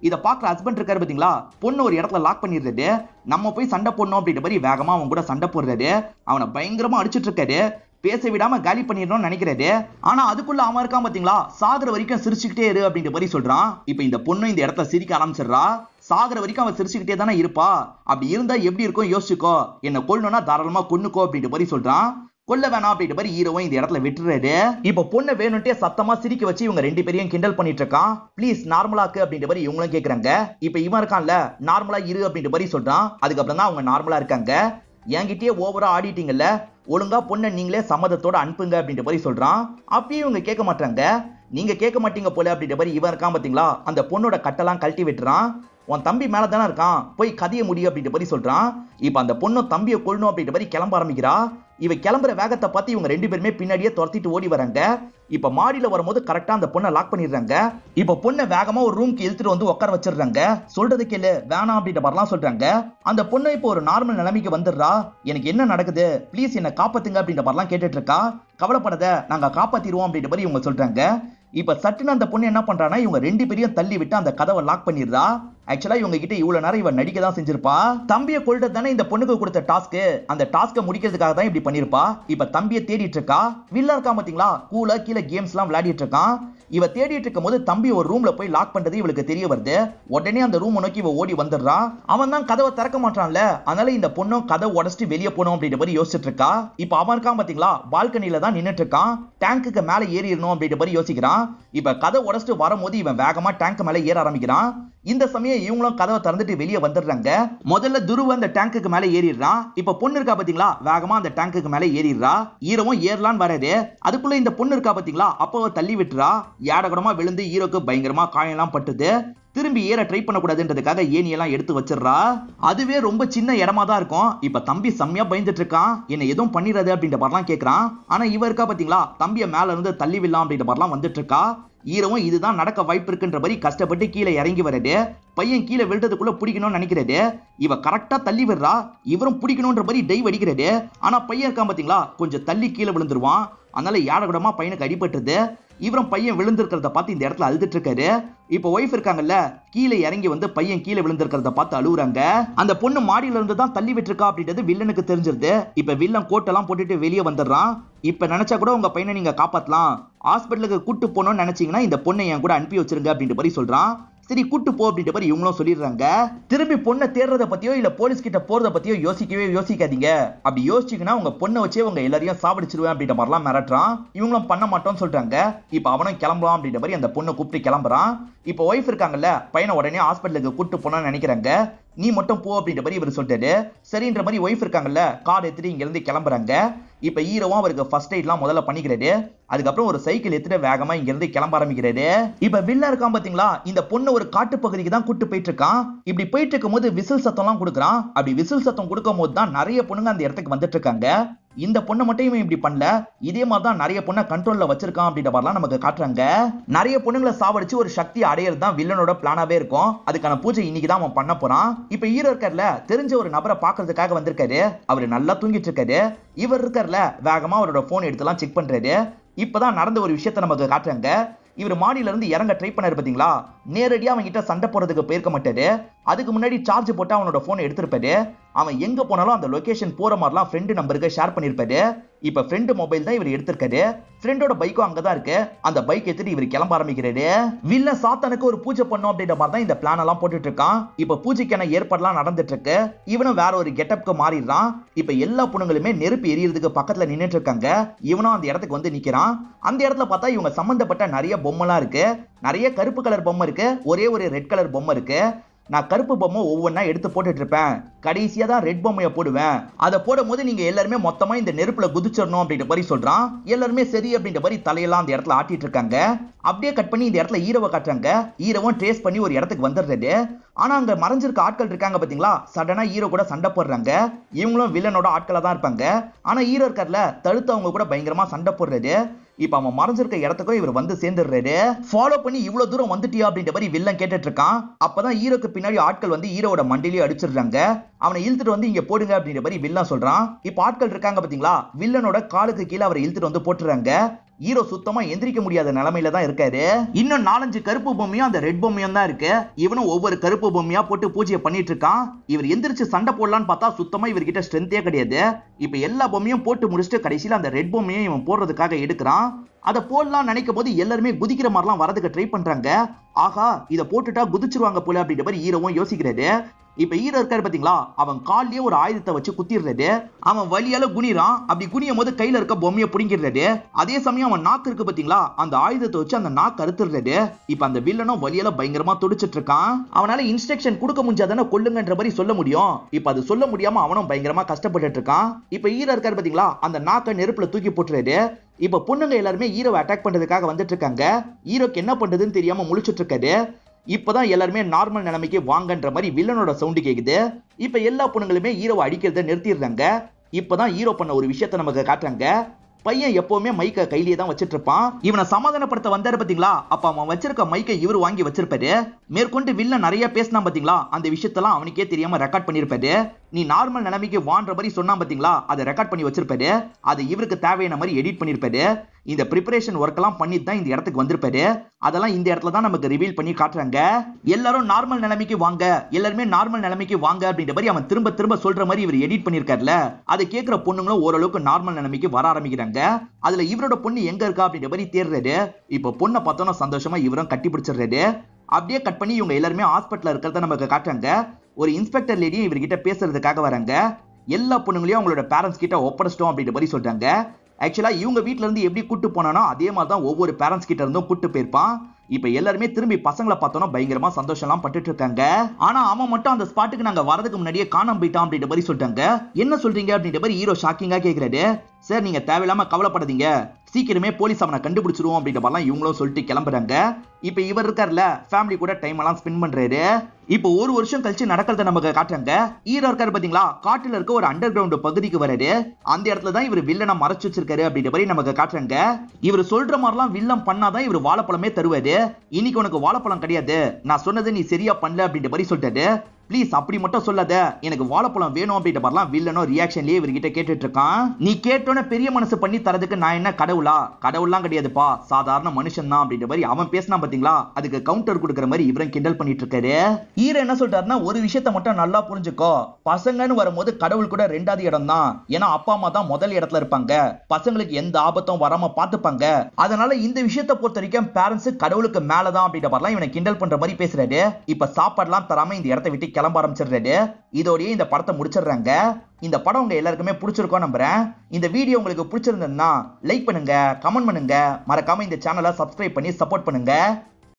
இதை பாக்குற ஹஸ்பண்ட் இருக்காரு பாத்தீங்களா, பொண்ணு ஒரு இடத்துல லாக் பண்ணிடுறாரு. நம்ம போய் சண்டை போடணும் அப்படின்ற மாதிரி வேகமா அவன் கூட சண்டை போடுறாரு. அவனை பயங்கரமா அடிச்சிட்டு இருக்காரு. பேச விடாம காலி பண்ணிடணும்னு நினைக்கிறாரு. ஆனா அதுக்குள்ள அவன் இருக்கான் பாத்தீங்களா, சாகுற வரைக்கும் சிரிச்சுக்கிட்டே இரு அப்படின்ற மாதிரி சொல்றான். இப்ப இந்த பொண்ணு இந்த இடத்துல சிரிக்க ஆரம்பிச்சிடுறா. சாகுற வரைக்கும் அவன் சிரிச்சுக்கிட்டே தானே இருப்பா, அப்படி இருந்தா எப்படி இருக்கும் யோசிச்சுக்கோ, என்ன கொல்லணும்னா தாராளமா கொன்னுக்கோ அப்படின்ற மாதிரி சொல்றான். கொல்ல வேணாம் அப்படின்ற மாதிரி ஹீரோவும் இந்த இடத்துல விட்டுறாரு. இப்ப பொண்ணை வேணும்ட்டே சத்தமா சிரிக்க வச்சு இவங்க ரெண்டு பேரையும் கிண்டல் பண்ணிட்டு இருக்கான். ப்ளீஸ் நார்மலாக்கு அப்படின்ற மாதிரி இவங்களும் கேக்குறாங்க. இப்ப இவன் இருக்கான்ல, நார்மலா இரு அப்படின்ற மாதிரி சொல்றான். அதுக்கப்புறம் தான் அவங்க நார்மலா இருக்காங்க. என்கிட்டயே ஓவரா ஆடிட்டீங்கல்ல, ஒழுங்கா பொண்ணை நீங்களே சம்மதத்தோட அனுப்புங்க அப்படின்ற மாதிரி சொல்றான். அப்பயும் இவங்க கேட்க மாட்டாங்க. நீங்க கேட்க மாட்டீங்க போல அப்படின்ற மாதிரி இவன் இருக்கான் பாத்தீங்களா, அந்த பொண்ணோட கட்டெல்லாம் கழட்டி விட்டுறான். உன் தம்பி மேல தானே இருக்கான், போய் கதைய முடியும் அப்படின்ற மாதிரி சொல்றான். இப்ப அந்த பொண்ணு தம்பியை கொள்ளணும் அப்படின்ற மாதிரி கிளம்ப ஆரம்பிக்கிறா. இவ கிளம்புற வேகத்தை பார்த்து இவங்க ரெண்டு பேருமே பின்னாடியே துரத்திட்டு ஓடி வராங்க. இப்ப மாடியில வரும்போது கரெக்டா அந்த பொண்ணை லாக் பண்ணிடுறாங்க. இப்ப பொண்ணை வேகமா ஒரு ரூம்க்கு இழுத்துட்டு வந்து உட்கார வச்சிடுறாங்க. சொல்றது கேளு, வேணாம் அப்படின்ற மாதிரிலாம் சொல்றாங்க. அந்த பொண்ணு இப்போ ஒரு நார்மல் நிலைமைக்கு வந்துடுறா. எனக்கு என்ன நடக்குது, ப்ளீஸ் என்ன காப்பாத்துங்க அப்படின்ற மாதிரிலாம் கேட்டுட்டு இருக்கா. கவலைப்படாத, நாங்க காப்பாத்திடுவோம் அப்படின்ற மாதிரி இவங்க சொல்றாங்க. இப்ப சட்டுன்னு அந்த பொண்ணு என்ன பண்றானா, இவங்க ரெண்டு பேரையும் தள்ளி விட்டு அந்த கதவை லாக் பண்ணிடுறா. ஆக்சுவலா இவங்க கிட்ட இவ்வளவு நேரம் இவன் நடிக்க தான் செஞ்சிருப்பா. தம்பியை கொல்றது தானே இந்த பொண்ணுக்கு கொடுத்த டாஸ்க். அந்த டாஸ்கை முடிக்கிறதுக்காக தான் இப்படி பண்ணிருப்பா. இப்ப தம்பியை தேடிட்டு இருக்கா. வில்லா இருக்கா பாத்தீங்களா, கூலா கீழே கேம்ஸ் எல்லாம் விளையாடிட்டு இருக்கான். இவ தேடிட்டு இருக்கும் போது தம்பி ஒரு ரூம்ல போய் லாக் பண்றது இவளுக்கு தெரிய வருது. உடனே அந்த ரூம் நோக்கி இவ ஓடி வந்துடுறான். அவன் தான் கதவை திறக்க மாட்டான்ல, அதனால இந்த பொண்ணும் கதவை உடச்சிட்டு வெளியே போனோம் அப்படின்ற மாதிரி யோசிச்சுட்டு இருக்கா. இப்ப அவன் இருக்கான் பாத்தீங்களா, பால்கனில தான் நின்னுட்டு இருக்கான். டேங்குக்கு மேல ஏறிடணும் அப்படின்ற மாதிரி யோசிக்கிறான். இப்ப கதை உடச்சிட்டு வரும்போது இவன் வேகமா டேங்க் மேல ஏற ஆரம்பிக்கிறான். இந்த சமயம் இவங்களும் கதவை திறந்துட்டு வெளியே வந்துடுறாங்க. முதல்ல துருவ அந்த டேங்குக்கு மேல ஏறிடுறான். இப்ப பொண்ணு இருக்கா பாத்தீங்களா, வேகமா அந்த டேங்குக்கு மேல ஏறிடுறா. ஈரவும் ஏறலான்னு வராது. அதுக்குள்ள இந்த பொண்ணு இருக்கா பாத்தீங்களா, அப்போ தள்ளி விட்டுறா. ஏடகடமா விழுந்து ஈரோக்கு பயங்கரமா காயெல்லாம் பட்டுது. திரும்பி ஏற ட்ரை பண்ணக்கூடாதுன்றதுக்காக ஏணியெல்லாம் எடுத்து வச்சிடறா. அதுவே ரொம்ப சின்ன இடமா தான் இருக்கும். இப்ப தம்பி செம்மையா பயந்துட்டு இருக்கான். என்ன எதுவும் பண்ணிடாது அப்படின்ற மாதிரிலாம் கேட்கறான். ஆனா இவ இருக்கா பாத்தீங்களா, தம்பியை மேல இருந்து தள்ளி விடலாம் அப்படின்ற மாதிரிலாம் வந்துட்டு இருக்கா. ஈரவும் இதுதான் நடக்க வாய்ப்பு இருக்குன்ற மாதிரி கஷ்டப்பட்டு கீழே இறங்கி வருது. பையன் கீழே விழுறதுக்குள்ள பிடிக்கணும்னு நினைக்கிறது. இவ கரெக்டா தள்ளி விடுறா. இவரும் பிடிக்கணும்ன்ற மாதிரி டைவ் அடிக்கிறது. ஆனா பையன் இருக்கான் பாத்தீங்களா, கொஞ்சம் தள்ளி கீழே விழுந்துருவான். அதனால ஏடகூடமா பையனுக்கு அடிபட்டுது. இவரும் பையன் விழுந்திருக்கிறத பார்த்து இந்த இடத்துல அழுதுட்டு இருக்காரு. இப்ப ஒய்ஃப் இருக்காங்கல்ல, கீழே இறங்கி வந்து பையன் கீழே விழுந்திருக்கிறத பார்த்து அழுகுறாங்க. அந்த பொண்ணு மாடியில இருந்து தான் தள்ளி விட்டுருக்கா அப்படின்றது வில்லனுக்கு தெரிஞ்சிருது. இப்ப வில்லன் கோட்டெல்லாம் போட்டுட்டு வெளியே வந்துடுறான். இப்ப நினைச்சா கூட உங்க பையனை நீங்க காப்பாத்தலாம், ஹாஸ்பிட்டலுக்கு கூட்டு போகணும்னு நினைச்சீங்கன்னா இந்த பொண்ணை என் கூட அனுப்பி வச்சிருங்க அப்படின்ற மாதிரி சொல்றான். சரி கூட்டு போ அப்படின்ற மாதிரி இவங்களும் சொல்லிடுறாங்க. திரும்பி பொண்ணை தேடுறத பத்தியோ இல்ல போலீஸ் கிட்ட போறத பத்தியோ யோசிக்காதீங்க. அப்படி யோசிச்சீங்கன்னா உங்க பொண்ணை வச்சே உங்க எல்லாரையும் சாவடிச்சிருவேன் அப்படின்ற மாதிரிலாம் மிரட்டுறான். இவங்களும் பண்ண மாட்டோம்னு சொல்றாங்க. இப்ப அவனும் கிளம்பலாம் அப்படின்ற மாதிரி அந்த பொண்ணை கூப்பிட்டு கிளம்புறான். இப்ப ஒய்ஃப் இருக்காங்கல்ல, பையனை உடனே ஹாஸ்பிட்டலுக்கு கூட்டு போனோம்னு நினைக்கிறாங்க. நீ மட்டும் போ அப்படின்ற மாதிரி இவர் சொல்லிட்டாரு. சரின்ற மாதிரி ஒய்ஃப் இருக்காங்கல்ல, கார் எடுத்துட்டு இங்க இருந்து கிளம்புறாங்க. இப்ப ஹீரோவும் அவருக்கு ஃபர்ஸ்ட் எய்ட்லாம் முதல்ல பண்ணிக்கிறாரு. அதுக்கப்புறம் ஒரு சைக்கிள் எடுத்துட்டு வேகமா இங்க இருந்து கிளம்ப ஆரம்பிக்கிறாரு. இப்ப வில்லா இருக்கான் பாத்தீங்களா, இந்த பொண்ணு ஒரு காட்டு பகுதிக்கு தான் கூட்டு போயிட்டு இருக்கான். இப்படி போயிட்டு இருக்கும் போது விசில் சத்தம் எல்லாம் கொடுக்குறான். அப்படி விசில் சத்தம் கொடுக்கும் போது தான் நிறைய பொண்ணுங்க அந்த இடத்துக்கு வந்துட்டு இருக்காங்க. இந்த பொண்ணை மட்டும் இவன் இப்படி பண்ணல, இதே மாதிரி தான் நிறைய பொண்ணை கண்ட்ரோல்ல வச்சிருக்கான் அப்படின்ற மாதிரிலாம் நமக்கு காட்டுறாங்க. நிறைய பொண்ணுங்களை சாவடிச்சு ஒரு சக்தி அடையிறது தான் வில்லனோட பிளானாவே இருக்கும். அதுக்கான பூஜை இன்னைக்கு தான் அவன் பண்ண போறான். இப்ப ஹீரோ இருக்கார்ல, தெரிஞ்ச ஒரு நபரை பாக்குறதுக்காக வந்திருக்காரு. அவரு நல்லா தூங்கிட்டு இருக்காரு. இவர் இருக்கார்ல, வேகமா அவரோட போன் எடுத்துலாம் செக் பண்றாரு. இப்பதான் நடந்த ஒரு விஷயத்த நமக்கு காட்டுறாங்க. இவர் மாடியில இருந்து இறங்க ட்ரை பண்ணாரு பாத்தீங்களா, நேரடியா அவன் கிட்ட சண்டை போறதுக்கு போயிருக்க மாட்டாரு. அதுக்கு முன்னாடி சார்ஜ் போட்டு அவனோட போனை எடுத்திருப்பாரு. அவன் எங்க போனாலும் அந்த லொகேஷன் போற மாதிரிலாம் ஃப்ரெண்டு நம்பருக்கு ஷேர் பண்ணிருப்பாரு. இப்ப ஃப்ரெண்டு மொபைல் தான் இவர் எடுத்திருக்காரு. ஃப்ரெண்டோட பைக்கும் அங்கதான் இருக்கு. அந்த பைக் எடுத்துட்டு இவர் கிளம்ப ஆரம்பிக்கிறாரு. வில்ல சாத்தானுக்கு ஒரு பூஜை பண்ணும் அப்படின்ற மாதிரி தான் இந்த பிளான் எல்லாம் போட்டுட்டு இருக்கான். இப்ப பூஜைக்கான ஏற்பாடுலாம் நடந்துட்டு இருக்கு. இவனும் வேற ஒரு கெட்டப்க்கு மாறிடுறான். இப்ப எல்லா பொண்ணுங்களுமே நெருப்பு எரியறதுக்கு பக்கத்துல நின்னுட்டு இருக்காங்க. இவனும் அந்த இடத்துக்கு வந்து நிக்கிறான். அந்த இடத்துல பார்த்தா இவங்க சம்பந்தப்பட்ட நிறைய பொம்மைலாம் இருக்கு. நிறைய கருப்பு கலர் பொம்மை இருக்கு, ஒரே ஒரு ரெட் கலர் பொம்மை இருக்கு. நான் கருப்பு பொம்மை ஒவ்வொன்னா எடுத்து போட்டுட்டு இருப்பேன், கடைசியா தான் ரெட் பொம்மையை போடுவேன். அதை போடும் போது நீங்க எல்லாருமே மொத்தமா இந்த நெருப்புல குதிச்சிடணும் அப்படின்ற மாதிரி சொல்றான். எல்லாருமே சரி அப்படின்ற மாதிரி தலையெல்லாம் அந்த இடத்துல ஆட்டிட்டு இருக்காங்க. அப்படியே கட் பண்ணி இந்த இடத்துல ஹீரோவை காட்டுறாங்க. ஹீரோவும் ட்ரேஸ் பண்ணி ஒரு இடத்துக்கு வந்துடுறாரு. ஆனா அங்க மறைஞ்சிருக்க ஆட்கள் இருக்காங்க பாத்தீங்களா, சடனா ஹீரோ கூட சண்டை போடுறாங்க. இவங்களும் வில்லனோட ஆட்களா தான் இருப்பாங்க. ஆனா ஹீரோ இருக்கார்ல, தடுத்து அவங்க கூட பயங்கரமா சண்டை போடுறாரு. இப்ப அவன் மறைஞ்சிருக்க இடத்துக்கும் இவர் வந்து சேர்ந்துடுறாரு. ஃபாலோ பண்ணி இவ்வளவு தூரம் வந்துட்டியா அப்படின்ற மாதிரி வில்லன் கேட்டுட்டு இருக்கான். அப்பதான் ஹீரோக்கு பின்னாடி ஆட்கள் வந்து ஹீரோட மண்டிலேயே அடிச்சிடுறாங்க. அவனை இழுத்துட்டு வந்து இங்க போடுங்க அப்படின்ற மாதிரி வில்லன் சொல்றான். இப்ப ஆட்கள் இருக்காங்க பாத்தீங்களா, வில்லனோட காலுக்கு கீழே அவரை இழுத்துட்டு வந்து போட்டுறாங்க. ஹீரோ சுத்தமா எந்திரிக்க முடியாத நிலைமையில தான் இருக்காரு. இன்னும் 4-5 கருப்பு பொம்மையும் அந்த ரெட் பொம்மையும் தான் இருக்கு. இவனும் ஒவ்வொரு கருப்பு பொம்மையா போட்டு பூஜையை பண்ணிட்டு இருக்கான். இவர் எந்திரிச்சு சண்டை போடலான்னு பார்த்தா சுத்தமா இவர்கிட்ட ஸ்ட்ரென்த்தே கிடையாது. இப்ப எல்லா பொம்மையும் போட்டு முடிச்சுட்டு கடைசியில அந்த ரெட் பொம்மையும் இவன் போடுறதுக்காக எடுக்கிறான். அதை போடலாம் நினைக்கும் போது எல்லாருமே குதிக்கிற மாதிரிலாம் வரதுக்கு ட்ரை பண்றாங்க. ஆகா, இதை போட்டுட்டா குதிச்சிருவாங்க போல அப்படின்ற மாதிரி ஹீரோவும் யோசிக்கிறாரு. இப்ப ஹீரோ இருக்காரு பாத்தீங்களா, அவன் கால்லயே ஒரு ஆயுதத்தை வச்சு குத்திடுறாரு. அவன் வலியால குனிறான். அப்படி குனியும் போது கையில இருக்க பொம்மையை புடிங்கிடுறாரு. அதே சமயம் அவன் நாக்கு இருக்கு பாத்தீங்களா, அந்த ஆயுதத்தை வச்சு அந்த நாக்கு அறுத்துடுறாரு. இப்ப அந்த வில்லனும் வலியால பயங்கரமா துடிச்சிட்டு இருக்கான். அவனால இன்ஸ்ட்ரக்ஷன் கொடுக்க முடியாதானே கொல்லுங்கன்ற மாதிரி சொல்ல முடியும். இப்ப அது சொல்ல முடியாம அவனும் பயங்கரமா கஷ்டப்பட்டு இருக்கான். இப்ப ஹீரோ இருக்காரு பாத்தீங்களா, அந்த நாக்கை நெருப்புல தூக்கி போட்டுறாரு. இப்ப பொண்ணுங்க எல்லாருமே ஹீரோவை அட்டாக் பண்றதுக்காக வந்துட்டு இருக்காங்க. ஹீரோக்கு என்ன பண்றதுன்னு தெரியாம முழிச்சிட்டு இருக்காரு. இப்பதான் எல்லாருமே நார்மல் நிலைமைக்கு வாங்கன்ற மாதிரி வில்லனோட சவுண்ட் கேக்குது. இப்ப எல்லா பொண்ணுங்களுமே ஹீரோவை அடிக்கிறத நிறுத்திடுறாங்க. இப்பதான் ஹீரோ பண்ண ஒரு விஷயத்தை நமக்கு காட்டுறாங்க. பையன் எப்பவுமே மைக்க கையிலேயே தான் வச்சிட்டு இருப்பான். இவனை சமாதானப்படுத்த வந்தாரு பாத்தீங்களா, அப்ப அவன் வச்சிருக்க மைக்கை இவர் வாங்கி வச்சிருப்பாரு. மேற்கொண்டு வில்லன் நிறைய பேசினா பாத்தீங்களா, அந்த விஷயத்தெல்லாம் அவனுக்கே தெரியாம ரெக்கார்ட் பண்ணிருப்பாரு. நீ நார்மல் நிலைமைக்கு வான்ற மாதிரி சொன்னா பாத்தீங்களா, அதை ரெக்கார்ட் பண்ணி வச்சிருப்பாரு. அது இவருக்கு தேவையான மாதிரி எடிட் பண்ணிருப்பாரு. இந்த ப்ரிப்பரேஷன் ஒர்க் எல்லாம் பண்ணி தான் இந்த இடத்துக்கு வந்திருப்பாரு. அதெல்லாம் இந்த இடத்துல தான் நமக்கு ரிவீல் பண்ணி காட்டுறாங்க. எல்லாரும் நார்மல் நிலைமைக்கு வாங்க, எல்லாருமே நார்மல் நிலைமைக்கு வாங்க அப்படின்ற மாதிரி அவன் திரும்ப திரும்ப சொல்ற மாதிரி இவர் எடிட் பண்ணிருக்காருல, அதை கேட்கிற பொண்ணுங்களும் ஓரளவுக்கு நார்மல் நிலைமைக்கு வர ஆரம்பிக்கிறாங்க. அதுல இவரோட பொண்ணு எங்க இருக்கா அப்படின்ற மாதிரி தேடுறாரு. இப்ப பொண்ணை பார்த்தோன்னா சந்தோஷமா இவரும் கட்டி பிடிச்சிடுறாரு. அப்படியே கட் பண்ணி இவங்க எல்லாருமே ஹாஸ்பிட்டல்ல இருக்கிறத நமக்கு காட்டுறாங்க. ஒரு இன்ஸ்பெக்டர் லேடியும் இவர்கிட்ட பேசுறதுக்காக வராங்க. எல்லா பொண்ணுங்களையும் அவங்களோட பேரண்ட்ஸ் கிட்ட ஒப்படைச்சிட்டோம் அப்படின்ற மாதிரி சொல்றாங்க. ஆக்சுவலா இவங்க வீட்ல இருந்து எப்படி கூட்டு போனானோ அதே மாதிரி தான் ஒவ்வொரு பேரண்ட்ஸ் கிட்ட இருந்தும் கூட்டு போயிருப்பான். இப்ப எல்லாருமே திரும்பி பசங்களை பார்த்தோன்னா பயங்கரமா சந்தோஷம் எல்லாம் பட்டுட்டு இருக்காங்க. ஆனா அவன் மட்டும் அந்த ஸ்பாட்டுக்கு நாங்க வரதுக்கு முன்னாடியே காணாம போயிட்டான் அப்படின்ற மாதிரி சொல்லிட்டாங்க. என்ன சொல்றீங்க அப்படின்ற மாதிரி ஹீரோ ஷாக்கிங்கா கேக்குறாரு. சார், நீங்க தேவையில்லாம கவலைப்படாதீங்க, சீக்கிரமே போலீஸ் அவனை கண்டுபிடிச்சிருவோம் அப்படின்ற மாதிரிலாம் இவங்களும் சொல்லிட்டு கிளம்புறாங்க. இப்ப இவர் இருக்கார்ல, ஃபேமிலி கூட டைம் எல்லாம் ஸ்பெண்ட் பண்றாரு. இப்போ ஒரு வருஷம் கழிச்சு நடக்கிறத நமக்கு காட்டுறாங்க. ஹீரோ இருக்காரு பாத்தீங்களா, காட்டுல இருக்க ஒரு அண்டர் கிரவுண்ட் பகுதிக்கு வராரு. அந்த இடத்துல தான் இவர் வில்லனை மறைச்சு வச்சிருக்காரு அப்படின்ற மாதிரி நமக்கு காட்டுறாங்க. இவர் சொல்ற மாதிரிலாம் வில்லன் பண்ணாதான் இவர் வாழைப்பழமே தருவாரு. இன்னைக்கு உனக்கு வாழைப்பழம் கிடையாது, நான் சொன்னது நீ சரியா பண்ணல அப்படின்ற மாதிரி சொல்லிட்டாரு. ப்ளீஸ் அப்படி மட்டும் சொல்லாத, எனக்கு வாழைப்பழம் வேணும் அப்படின்ற மாதிரிலாம் வில்லனும் ரியாக்ஷன்லயே இவர்கிட்ட கேட்டுட்டு இருக்கான். நீ கேட்டோன்னே பெரிய மனசு பண்ணி தரதுக்கு நான் என்ன கடவுளா? கடவுள்லாம் கிடையாதுப்பா, சாதாரண மனுஷன் தான் அப்படின்ற மாதிரி அவன் பேசினா பாத்தீங்களா, அதுக்கு கவுண்டர் கொடுக்குற மாதிரி இவரும் கிண்டல் பண்ணிட்டு இருக்காரு. ஹீரோ என்ன சொல்றாருன்னா, ஒரு விஷயத்த மட்டும் நல்லா புரிஞ்சுக்கோ, பசங்கன்னு வரும்போது கடவுள் கூட 2வது இடம் தான். ஏன்னா அப்பா அம்மா தான் முதல் இடத்துல இருப்பாங்க. பசங்களுக்கு எந்த ஆபத்தும் வராம பாத்துப்பாங்க. அதனால இந்த விஷயத்தை பொறுத்த வரைக்கும் பேரண்ட்ஸ் கடவுளுக்கு மேலதான் அப்படின்ற மாதிரிலாம் இவனை கிண்டல் பண்ற மாதிரி பேசுறாரு. இப்ப சாப்பாடுலாம் தராம இந்த இடத்தை விட்டு கிளம்ப ஆரம்பிச்சிடுறாரு. இதோடய இந்த படத்தை முடிச்சிடுறாங்க. இந்த படம் உங்க எல்லாருக்குமே பிடிச்சிருக்கும் நம்புறேன். இந்த வீடியோ உங்களுக்கு பிடிச்சிருந்ததுன்னா லைக் பண்ணுங்க, கமெண்ட் பண்ணுங்க, மறக்காம இந்த சேனலை சப்ஸ்கிரைப் பண்ணி சப்போர்ட் பண்ணுங்க.